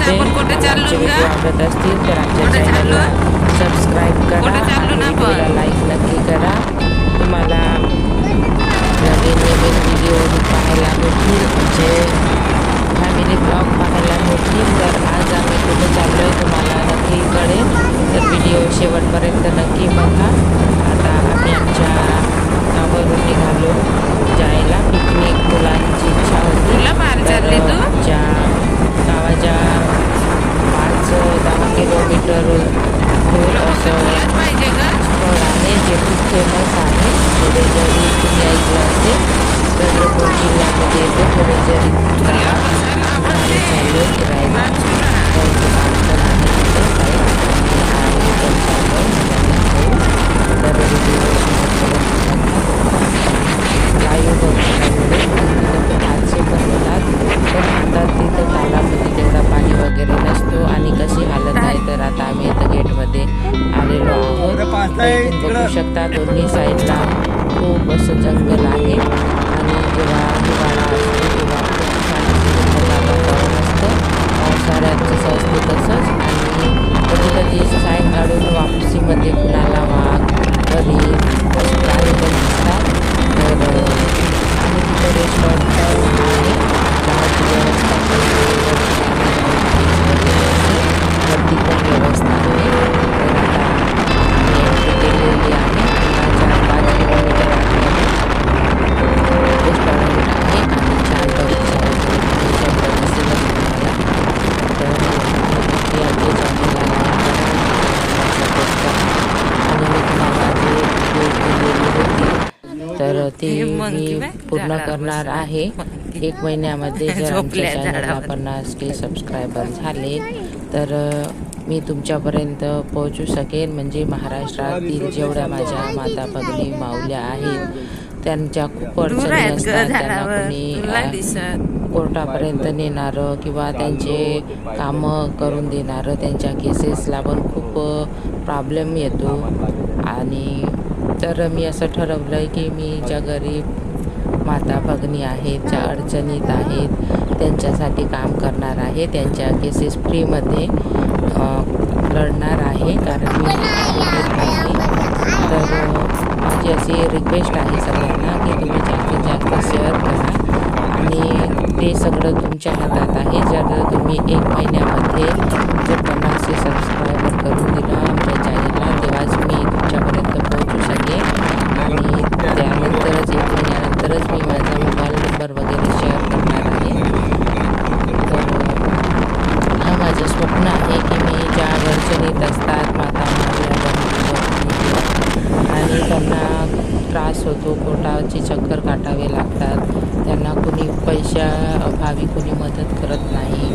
असते. आमचे व्हिडिओ आवडत असतील तर आमच्या चॅनलला सबस्क्राईब करा आणि व्हिडिओला लाईक नक्की करा. तुम्हाला नवीन नवीन व्हिडिओ पाहायला मिळतील, म्हणजे फॅमिली ब्लॉग पाहायला मिळतील. तर आज आम्ही कुठे चाललो आहे तुम्हाला नक्की कळेल, तर व्हिडिओ शेवटपर्यंत नक्की बघा. आता आम्ही आमच्या गावावरून निघालो जायला पिकनिक. मुलांची इच्छा होती तर आमच्या गावाच्या 5-10 किलोमीटर दूर असं स्थळ आहे जे खूप फेमस आहे. पुढे जरी तुम्ही ऐकलं असेल तर कोण जिल्ह्यामध्ये येते पुढे जरी आम्ही चाललो फिरायला. त्यांचं काम पण आहे तिथं काही आम्ही पण चाललो तर लाईव्ह बघण्यामुळे खूप हादसे पण होतात. पण आता तिथं तालामध्ये तेवढा पाणी वगैरे नसतो. आणि कशी हालत आहे तर आता आम्ही इथं गेटमध्ये आलेलो आहोत. बघू शकता दोन्ही साईडला खूप असं जंगल आहे आणि जेव्हा हिवाळा असतो तेव्हा खूप छान वातावरण असतं. पावसाळ्यात जसं असतं तसंच. आणि कधी कधी सायंकाळून वापसीमध्ये कुणाला वाघ कधी असे प्राणी पण दिसतात. तर आणि तिथं रेस्टॉरंट आहे, चहाची व्यवस्था पण वरती पण व्यवस्था आहे. तर आता आम्ही एंट्री केलेली आहे. 4-5 किलोमीटर आतमध्ये रेस्टॉरंट आहे आणि छान बगीचा वगैरे जंगल दिसेलच तुम्हाला. तर नक्की आमच्या चॅनलला सपोर्ट करा. आणि मी तुम्हाला जे व्हिडिओ दिलेली होती तर ती मी पूर्ण करणार आहे 1 महिन्यामध्ये. जर आमच्या चॅनलला 50K सबस्क्रायबर झाले तर मी तुमच्यापर्यंत पोहोचू शकेन. म्हणजे महाराष्ट्रातील जेवढ्या माझ्या माता भगिनी माऊल्या आहेत त्यांच्या खूप अडचणी असतात. त्यांना कोणी कोर्टापर्यंत नेणारं किंवा त्यांचे कामं करून देणारं, त्यांच्या केसेसला पण खूप प्रॉब्लेम येतो. आणि तर मी असं ठरवलं आहे की मी ज्या गरीब माता भगिनी आहेत, ज्या अडचणीत आहेत त्यांच्यासाठी काम करणार आहे. त्यांच्या केसेस फ्रीमध्ये लढणार आहे, कारण मी आहे. तर माझी अशी रिक्वेस्ट आहे सगळ्यांना की तुम्ही जास्तीत जास्त शेअर करा. आणि ते सगळं तुमच्या हातात आहे. जर तुम्ही 1 महिन्यामध्ये जर 50 सबस्क्रायबर करून दिलं आमच्या चॅनलला तेव्हाच मी तुमच्यापर्यंत पोहोचू शकेन. आणि त्यानंतरच 1 महिन्यानंतरच मी माझा मोबाईल नंबर वगैरे शेअर करणार आहे. तर हा माझं स्वप्न आहे की मी ज्या अडचणीत असतात माता आणि त्यांना त्रास होतो, कोर्टाची चक्कर काटावे लागतात, त्यांना कुणी पैशाअभावी कुणी मदत करत नाही.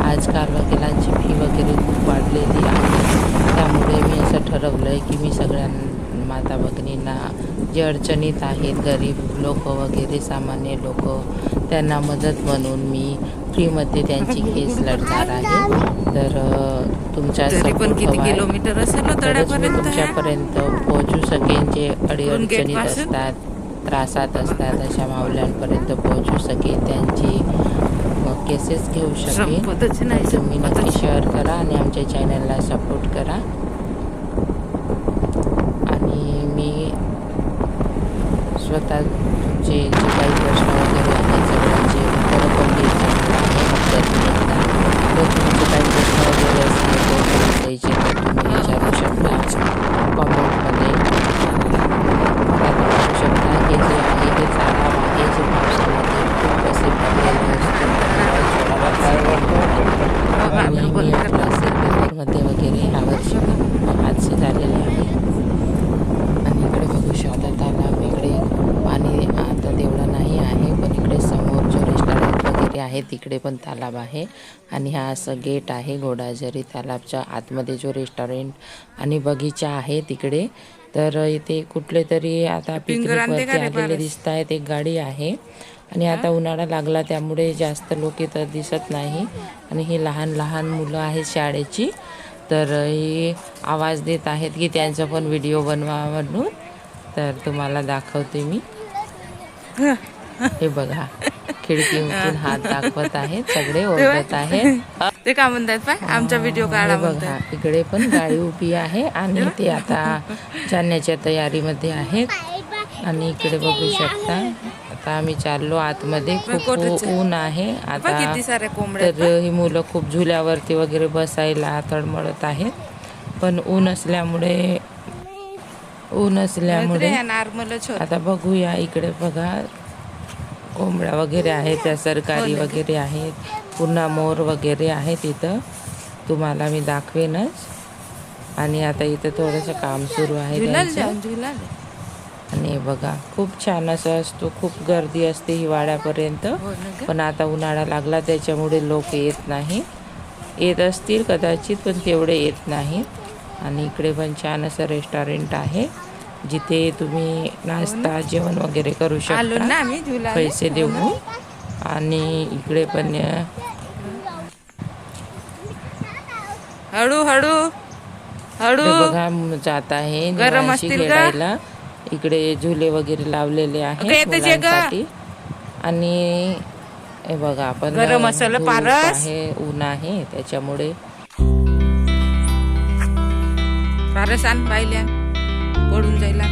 आजकाल वकिलांची फी वगैरे खूप वाढलेली आहे. त्यामुळे मी असं ठरवलं आहे की मी सगळ्या माता भगिनींना जे अडचणीत आहेत, गरीब लोक वगैरे सामान्य लोक, त्यांना मदत म्हणून मी फ्रीमध्ये त्यांची केस लढणार आहे. तर तुमच्या सपोर्ट तरच मी तुमच्यापर्यंत पोहोचू शकेन. जे अडचणीत असतात, त्रासात असतात अशा माऊल्यांपर्यंत पोहोचू शकेन, त्यांची केसेस घेऊ शकेन. तुम्ही नक्की शेअर करा आणि आमच्या चॅनलला सपोर्ट करा. आणि मी स्वतः तुमचे जे काही प्रश्न वगैरे आहेत सगळ्यांचे उत्तरं पण देत चालणार आहे हप्त्यातून एकदा. जर तुमचे काही प्रश्न वगैरे असतील तर द्यायचे तर तुम्ही विचारू शकता कॉमेंटमध्ये. बघू शकता हे जे आहे हे चारा आहे जे पावसामध्ये खूप असे भरलेले असते. नेहमी आपल्या पेपरमध्ये वगैरे ह्यावर्षी हादसे झालेले आहे. आणि इकडे बघू शकता तालाब, इकडे पाणी आता तेवढं नाही आहे, पण इकडे समोर जो रेस्टॉरंट वगैरे आहे तिकडे पण तालाब आहे. आणि हा असं गेट आहे घोडाझरी तालाबच्या आतमध्ये जो रेस्टॉरंट आणि बगीचा आहे तिकडे. तर इथे कुठले तरी आता पिकनिकवरती आलेले दिसत आहेत. एक गाडी आहे आणि आता उन्हाळा लागला त्यामुळे जास्त लोक इथं दिसत नाही. आणि ही लहान लहान मुलं आहेत शाळेची, तर ही आवाज देत आहेत की त्यांचा पण व्हिडिओ बनवा म्हणून. तर तुम्हाला दाखवते मी. हे बघा खिडकीतून हात दाखवत आहेत, सगळे ओरडत आहेत. ते काय म्हणतात पाय आमचा व्हिडिओ काढा बघा, इकडे पण गाडी उभी आहे आणि ते आता जाण्याच्या तयारीमध्ये आहेत. आणि इकडे बघू शकता, आता आम्ही चाललो आतमध्ये. खूप ऊन आहे आता, किती सारे कोंबड्या. तर ही मुलं खूप झुल्यावरती वगैरे बसायला तळमळत आहेत, पण ऊन असल्यामुळे नॉर्मलच होत. आता बघूया. इकडे बघा, कोंबड्या वगैरे आहेत, त्या सरकारी वगैरे आहेत, पुन्हा मोर वगैरे आहेत. इथं तुम्हाला मी दाखवेनच. आणि आता इथं थोडंसं काम सुरू आहे त्यांचं. आणि बघा, खूप छान असं असतो, खूप गर्दी असते हिवाळ्यापर्यंत. पण आता उन्हाळा लागला त्याच्यामुळे लोक येत नाही. येत असतील कदाचित, पण तेवढे येत नाहीत. आणि इकडे पण छान असं रेस्टॉरंट आहे, जिथे तुम्ही नाश्ता जेवण वगैरे करू शकता पैसे देऊन. आणि इकडे पण हळू हळू हळू बघा जात आहे निवांशी खेळायला. इकडे झुले वगैरे लावलेले आहेत मुलांसाठी. आणि हे बघा, आपण गरम असेल पारस आहे, ऊन आहे त्याच्यामुळे. पारस आण पाहिल्या पडून जायला.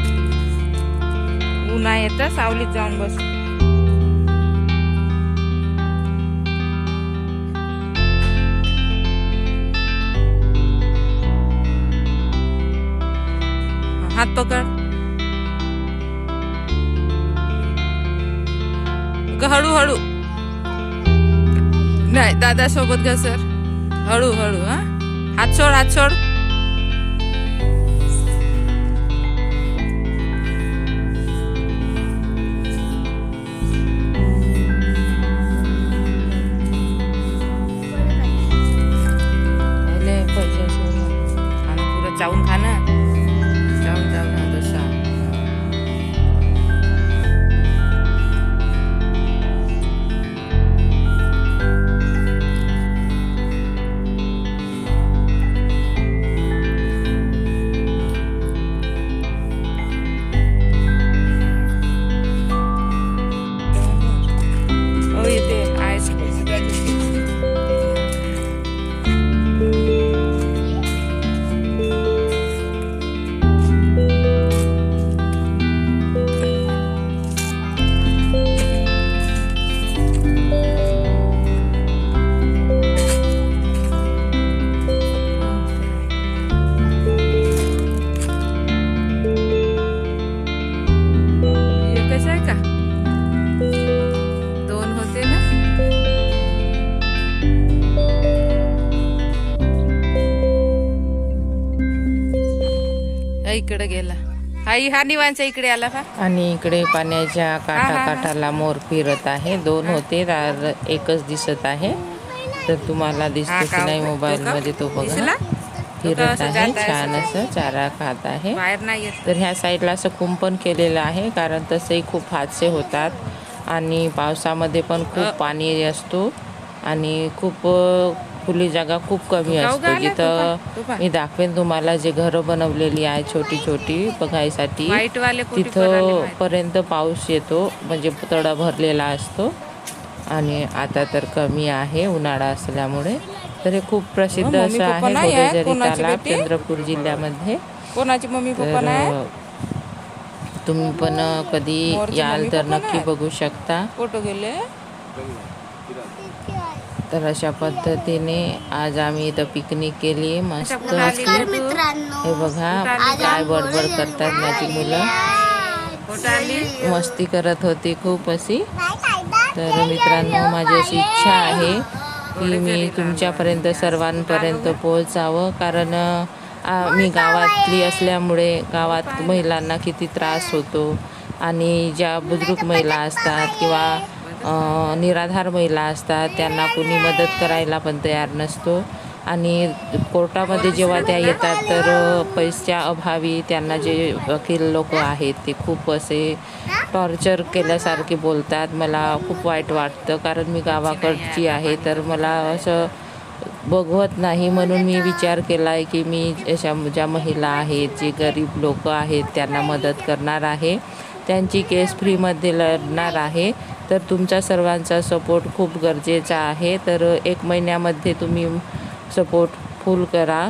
ऊन आहे तर सावलीत जाऊन बस. हात पकड. हळू नाही, दादा सोबत घ्या सर. हळू हा. हात सोड. पुरं चावून खा ना. जाऊन तसा. इकडे गेला. हा निवांचा इकडे आला का. आणि इकडे पाण्याच्या काठाला मोर फिरत आहे. 2 होते, एकच दिसत आहे. तर तुम्हाला दिसतो की नाही मोबाईल मध्ये, तो बघा फिरत आहे. छान असं चारा खात आहे. तर ह्या साईडला असं कुंपण केलेलं आहे, कारण तसंही खूप हादसे होतात. आणि पावसामध्ये पण खूप पाणी असतो आणि खूप खुली जागा खूप कमी असते. जिथं मी दाखवेन तुम्हाला, जे घरं बनवलेली आहे छोटी छोटी बघायसाठी, तिथं पर्यंत पाऊस येतो, म्हणजे तडा भरलेला असतो. आणि आता तर कमी आहे उन्हाळा असल्यामुळे. तर हे खूप प्रसिद्ध असं आहे घोडेझरी तलाव, चंद्रपूर जिल्ह्यामध्ये. कोणाची मम्मी पप्पा नाही. तुम्ही पण कधी याल तर नक्की बघू शकता. फोटो गेले. तर अशा पद्धतीने आज आम्ही इथं पिकनिक केली मस्त अशी. हे बघा काय बडबड करतात माझी मुलं, मस्ती करत होती खूप अशी. तर मित्रांनो, माझी अशी इच्छा आहे की मी तुमच्यापर्यंत सर्वांपर्यंत पोहोचावं, कारण मी गावातली असल्यामुळे गावात महिलांना किती त्रास होतो. आणि ज्या बुजुर्ग महिला असतात किंवा निराधार महिला असतात, त्यांना कोणी मदत करायला पण तयार नसतो. आणि कोर्टामध्ये जेव्हा त्या येतात तर पैशाच्या अभावी त्यांना जे वकील लोक आहेत ते खूप असे टॉर्चर केल्यासारखे बोलतात. मला खूप वाईट वाटतं, कारण मी गावाकडची आहे, तर मला असं बघवत नाही. म्हणून मी विचार केला आहे की मी अशा ज्या महिला आहेत, जे गरीब लोक आहेत, त्यांना मदत करणार आहे. त्यांची केस फ्रीमध्ये लढणार आहे. तर तुमचा सर्वांचा सपोर्ट खूप गरजेचा आहे. तर 1 महिन्यामध्ये तुम्ही सपोर्ट फुल करा.